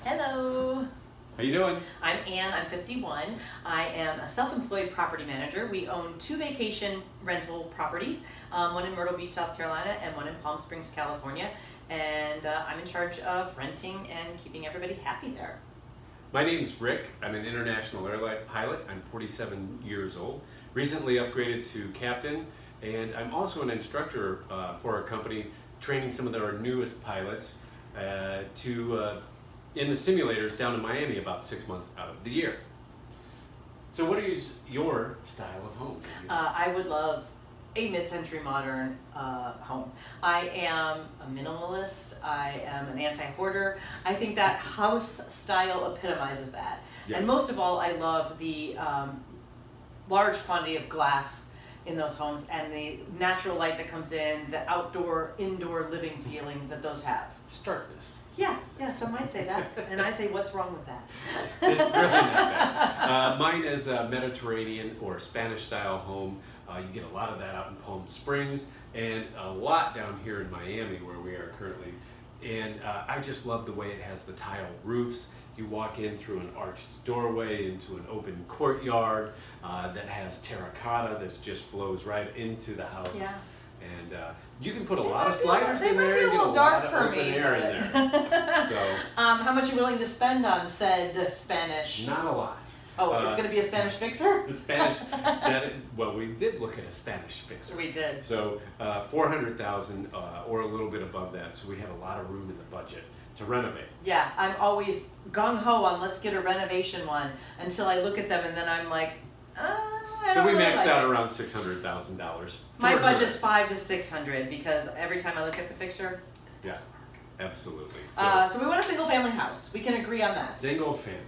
Hello. How you doing? I'm Ann, I'm 51. I am a self-employed property manager. We own 2 vacation rental properties, one in Myrtle Beach, South Carolina, and one in Palm Springs, California. And I'm in charge of renting and keeping everybody happy there. My name's Rick. I'm an international airline pilot. I'm 47 years old. Recently upgraded to captain, and I'm also an instructor for our company, training some of our newest pilots in the simulators down in Miami about 6 months out of the year. So what is your style of home? I would love a mid-century modern home. I am a minimalist. I am an anti-hoarder. I think that house style epitomizes that. Yeah. And most of all, I love the large quantity of glass in those homes and the natural light that comes in, the indoor living feeling that those have. Starkness. Yeah, some might say that. And I say, what's wrong with that? It's really not bad. Mine is a Mediterranean or Spanish style home. You get a lot of that out in Palm Springs and a lot down here in Miami where we are currently. And I just love the way it has the tile roofs. You walk in through an arched doorway into an open courtyard that has terracotta that just flows right into the house. Yeah. And you can put a lot of sliders in there and get a dark lot of for open me, air in there. So, how much are you willing to spend on said Spanish? not a lot. Oh, it's going to be a Spanish fixer? The Spanish, well, we did look at a Spanish fixer. We did. So $400,000 or a little bit above that, so we have a lot of room in the budget to renovate. Yeah, I'm always gung-ho on let's get a renovation one until I look at them and then I'm like, I So don't we really maxed like out it. around $600,000. My budget's $500 to $600 because every time I look at the fixture, Yeah, absolutely. so we want a single family house. We can agree on that. Single family.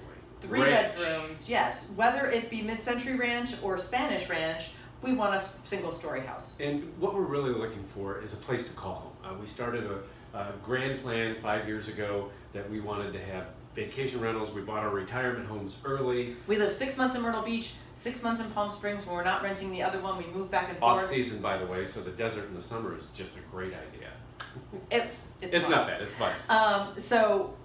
3 ranch. bedrooms, yes. Whether it be mid-century ranch or Spanish ranch, we want a single story house. And what we're really looking for is a place to call home. We started a grand plan 5 years ago that we wanted to have vacation rentals. We bought our retirement homes early. We live 6 months in Myrtle Beach, 6 months in Palm Springs. When we're not renting the other one, we move back and forth. Off season, by the way, so the desert in the summer is just a great idea. It's It's not bad, it's fun. So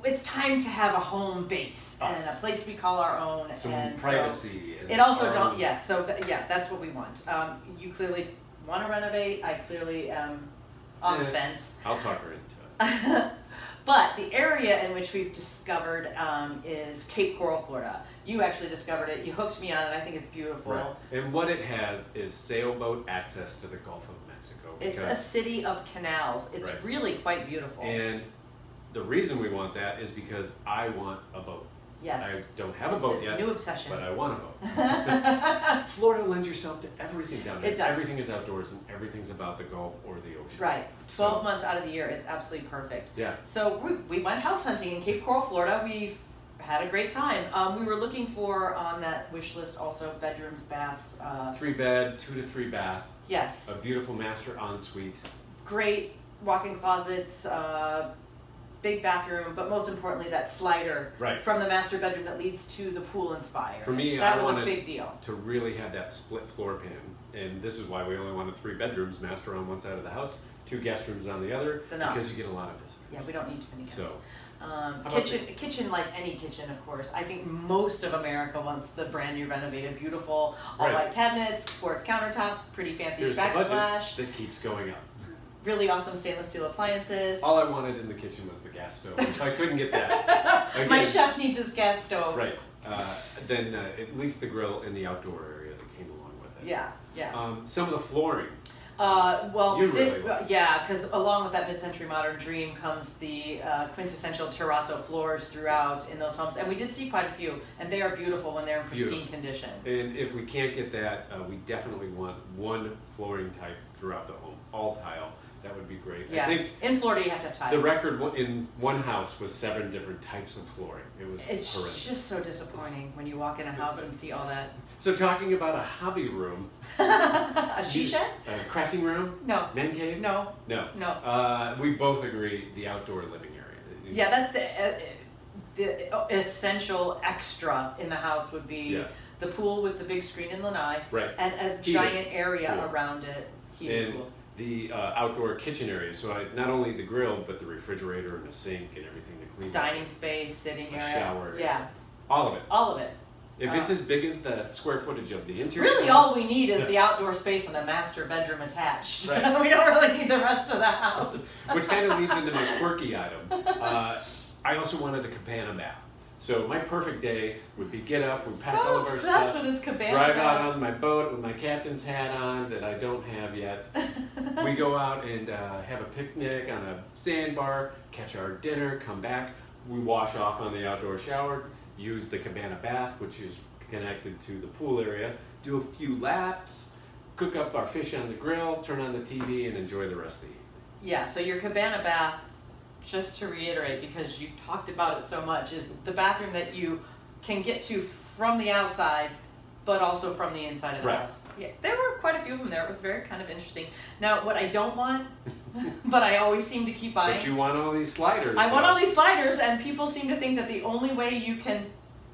it's time to have a home base and a place we call our own. Some and privacy. So it also don't. Yes. So yeah, that's what we want. You clearly want to renovate. I clearly am on the fence. I'll talk her into it. But the area in which we've discovered is Cape Coral, Florida. You actually discovered it. You hooked me on it. I think it's beautiful. Right. And what it has is sailboat access to the Gulf of Mexico. It's a city of canals. It's Right. really quite beautiful. And the reason we want that is because I want a boat. Yes. I don't have a It's boat his yet, new obsession. but I want a boat. Florida lends yourself to everything down there. It does. Everything is outdoors and everything's about the Gulf or the ocean. Right. 12 months out of the year, it's absolutely perfect. Yeah. So we went house hunting in Cape Coral, Florida. We've had a great time. We were looking for on that wish list also bedrooms, baths. 3 bed, 2 to 3 bath. Yes. A beautiful master ensuite. Great walk-in closets, big bathroom, but most importantly that slider Right. from the master bedroom that leads to the pool and spire. For me, that I was a wanted big deal. to really have that split floor plan. And this is why we only wanted 3 bedrooms, master on one side of the house, 2 guest rooms on the other. It's enough. Because you get a lot of visitors. Yeah, we don't need too many guests. So, kitchen like any kitchen, of course. I think most of America wants the brand new renovated, beautiful, all Right. white cabinets, quartz countertops, pretty fancy here's the backsplash, budget that keeps going up. really awesome stainless steel appliances. All I wanted in the kitchen was the gas stove. If I couldn't get that, again, My chef needs his gas stove. right? Then at least the grill and the outdoor area that came along with it. Yeah. Some of the flooring. Well, You we did, really like. yeah, because along with that mid-century modern dream comes the quintessential terrazzo floors throughout in those homes, and we did see quite a few, and they are beautiful when they're in pristine Beautiful. condition. And if we can't get that, we definitely want one flooring type throughout the home, all tile. That would be great. Yeah, I think in Florida you have to have tile. the record in one house was 7 different types of flooring. It was It's horrendous. just so disappointing when you walk in a house and see all that. So talking about a hobby room, A she shed? a crafting room, No. man cave. No. No. No. We both agree the outdoor living area. Yeah, that's the essential extra in the house would be Yeah. the pool with the big screen in lanai Right. and a Heated giant area pool. around it. Heated And pool. the outdoor kitchen area. So not only the grill, but the refrigerator and the sink and everything that clean. Dining space, sitting A area. shower. Yeah, All of it. all of it. If it's as big as the square footage of the interior. Really, all we need is the outdoor space and a master bedroom attached. Right. We don't really need the rest of the house. Which kind of leads into my quirky item. I also wanted a cabana bath. So my perfect day would be get up, we pack all of our obsessed stuff, with this cabana drive bath. out on my boat with my captain's hat on that I don't have yet. We go out and have a picnic on a sandbar, catch our dinner, come back. We wash off on the outdoor shower, use the cabana bath, which is connected to the pool area, do a few laps, cook up our fish on the grill, turn on the TV, and enjoy the rest of the evening. Yeah, so your cabana bath, just to reiterate, because you talked about it so much, is the bathroom that you can get to from the outside, but also from the inside of the Right. house. Yeah, there were quite a few of them there. It was very kind of interesting. Now, what I don't want, but I always seem to keep buying. But you want all these sliders. I want though. all these sliders, and people seem to think that the only way you can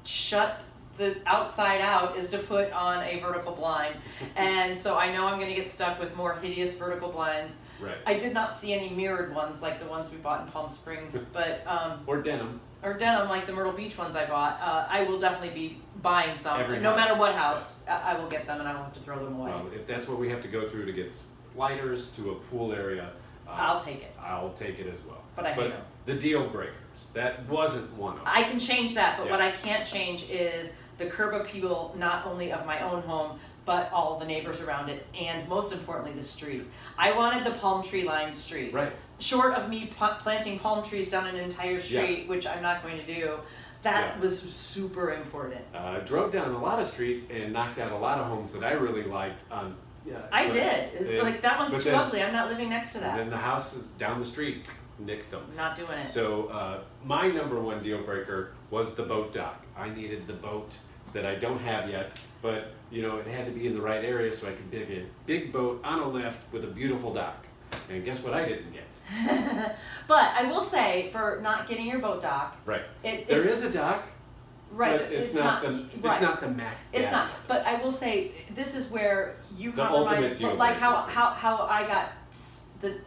shut the outside out is to put on a vertical blind. And so I know I'm going to get stuck with more hideous vertical blinds. Right. I did not see any mirrored ones like the ones we bought in Palm Springs, but Or denim. or denim like the Myrtle Beach ones I bought. I will definitely be buying some. Every No house. matter what house, I will get them, and I will have to throw them away. Well, if that's what we have to go through to get sliders to a pool area, I'll take it, I'll take it as well. but I hate them. The deal breakers, that wasn't one of them. I can change that, but Yeah. what I can't change is the curb appeal, not only of my own home, but all the neighbors around it, and most importantly, the street. I wanted the palm tree lined street. Right. Short of me planting palm trees down an entire street, which I'm not going to do, that Yeah. was super important. Drove down a lot of streets and knocked out a lot of homes that I really liked on. Yeah, I but- did. It's and- like, that one's but too then- ugly. I'm not living next to And that. then the house is down the street, nixed them. I'm not doing it. So my number one deal breaker was the boat dock. I needed the boat that I don't have yet, but you know, it had to be in the right area so I could dig a big boat on a lift with a beautiful dock. And guess what I didn't get? But I will say, for not getting your boat dock, Right. it's There is a dock, right. but it's not the right. Mac. It's Daddy. not. But I will say, this is where you The compromise, ultimate deal like how breaker. I got the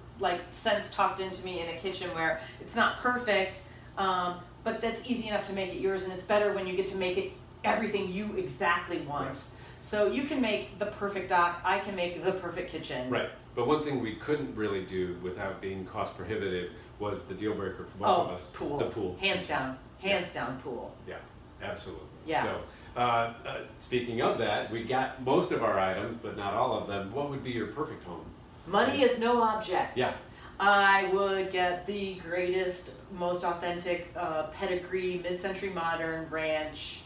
sense talked into me in a kitchen where it's not perfect, but that's easy enough to make it yours, and it's better when you get to make it everything you exactly want. Right. So you can make the perfect dock. I can make the perfect kitchen. Right. But one thing we couldn't really do without being cost prohibitive was the deal breaker for both of us. Pool. The pool. Hands down. Hands down pool. Yeah, absolutely. Yeah. So, speaking of that, we got most of our items, but not all of them. What would be your perfect home? Money is no object. Yeah. I would get the greatest, most authentic pedigree, mid-century modern ranch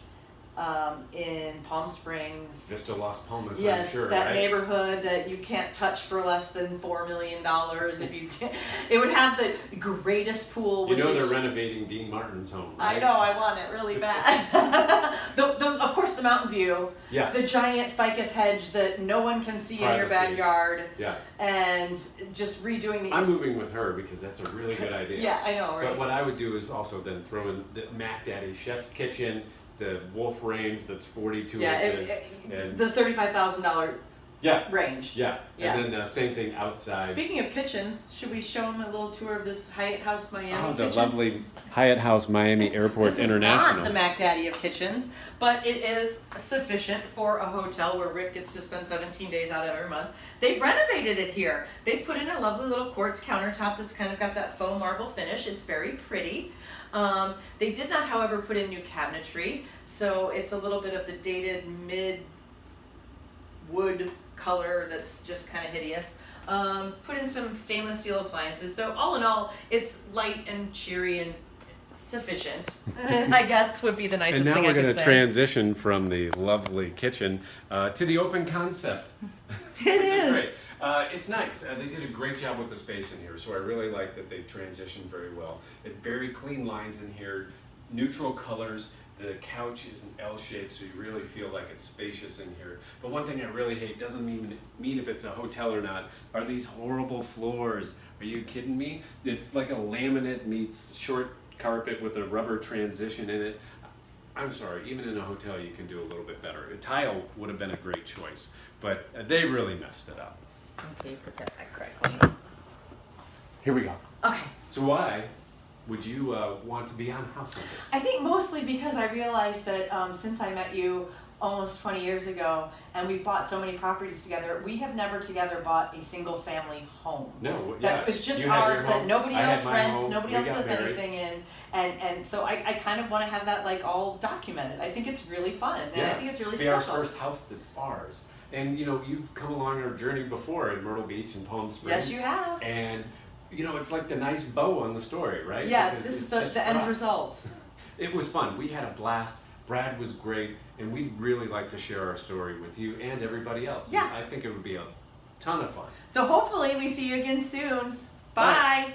in Palm Springs. Vista Las Palmas, Yes, I'm sure, that right? neighborhood that you can't touch for less than $4 million. If you can, it would have the greatest pool. You With know the, they're renovating Dean Martin's home, right? I know, I want it really bad. Of course, the mountain view, Yeah. the giant ficus hedge that no one can see in your Privacy. backyard, Yeah. and just redoing the. I'm moving with her because that's a really good idea. Yeah, I know, right? But what I would do is also then throw in the Mac Daddy Chef's Kitchen, the Wolf range that's 42 Yeah, inches. and the $35,000 yeah, range. yeah. Yeah. And then same thing outside. Speaking of kitchens, should we show them a little tour of this Hyatt House Miami Oh, the kitchen? lovely Hyatt House Miami Airport This International. is not the Mac Daddy of kitchens, but it is sufficient for a hotel where Rick gets to spend 17 days out of every month. They've renovated it here. They've put in a lovely little quartz countertop that's kind of got that faux marble finish. It's very pretty. They did not, however, put in new cabinetry, so it's a little bit of the dated mid-wood color that's just kind of hideous. Put in some stainless steel appliances. So all in all, it's light and cheery and sufficient, I guess would be the nicest And now thing we're I could going to say. transition from the lovely kitchen to the open concept, which is great. It's nice. They did a great job with the space in here, so I really like that they transitioned very well. It very clean lines in here, neutral colors. The couch is an L shape, so you really feel like it's spacious in here. But one thing I really hate, doesn't mean if it's a hotel or not, are these horrible floors. Are you kidding me? It's like a laminate meets short carpet with a rubber transition in it. I'm sorry, even in a hotel you can do a little bit better. A tile would have been a great choice, but they really messed it up. Okay, put that back correctly. Here we go. Okay. So why would you want to be on House Hunters? I think mostly because I realized that since I met you almost 20 years ago, and we've bought so many properties together, we have never together bought a single family home. No, That was just You had your ours, that home, nobody I had else my rents, home, nobody we else got does married. anything in, and so I kind of want to have that like all documented. I think it's really fun, and I think it's really Be special. our first house that's ours. And you know, you've come along our journey before in Myrtle Beach and Palm Springs. Yes, you have. And you know, it's like the nice bow on the story, right? Yeah, Because this it's is just the for end us. result. It was fun. We had a blast. Brad was great, and we'd really like to share our story with you and everybody else. Yeah. I think it would be a ton of fun. So hopefully we see you again soon. Bye. Bye.